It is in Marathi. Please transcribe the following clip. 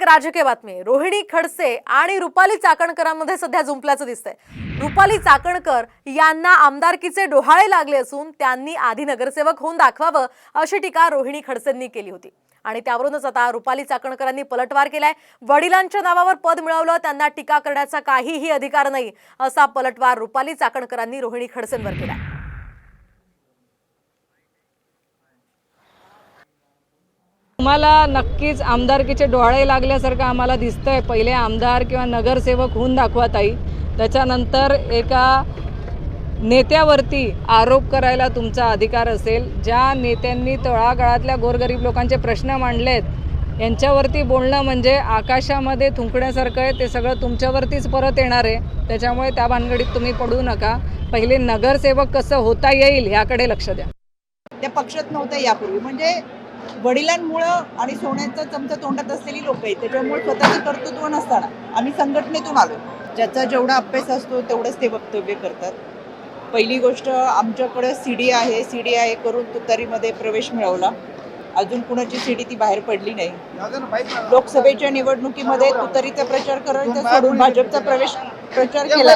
एक राजकीय बातमी। रोहिणी खडसे आणि रुपाली चाकणकरांमध्ये सध्या जुंपल्याचं दिसतंय। रुपाली चाकणकर यांना आमदारकीचे डोहाळे लागले असून त्यांनी आधी नगरसेवक होऊन दाखवावं अशी टीका रोहिणी खडसेंनी केली होती आणि त्यावरूनच आता रुपाली चाकणकरांनी पलटवार केलाय। वडिलांच्या नावावर पद मिळवलं, त्यांना टीका करण्याचा काहीही अधिकार नाही असा पलटवार रुपाली चाकणकरांनी रोहिणी खडसेंवर केला। तुम्हाला नक्कीच आमदारकीचे डोहाळे लागल्यासारखं आम्हाला दिसतंय। पहिले आमदार किंवा नगरसेवक होऊन दाखवा ताई, त्याच्यानंतर एका नेत्यावरती आरोप करायला तुमचा अधिकार असेल। ज्या नेत्यांनी तळागाळातल्या गोरगरीब लोकांचे प्रश्न मांडलेत यांच्यावरती बोलणं म्हणजे आकाशामध्ये थुंकण्यासारखं आहे। ते सगळं तुमच्यावरतीच परत येणार आहे, त्याच्यामुळे त्या भानगडीत तुम्ही पडू नका। पहिले नगरसेवक कसं होता येईल याकडे लक्ष द्या। त्या पक्षात नव्हत्या यापूर्वी, म्हणजे वडिलांमुळं आणि सोन्याचा चमचा तोंडात असलेली लोक आहेत, त्याच्यामुळे स्वतःचं कर्तृत्व नसताना आम्ही संघटनेतून आलो। ज्याचा जेवढा अभ्यास असतो तेवढंच ते वक्तव्य करतात। पहिली गोष्ट, आमच्याकडे सीडी आहे करून तुतारीमध्ये प्रवेश मिळवला। अजून कुणाची सीडी ती बाहेर पडली नाही। लोकसभेच्या निवडणुकीमध्ये तुतारीचा प्रचार करायचा सोडून भाजपचा प्रचार केला।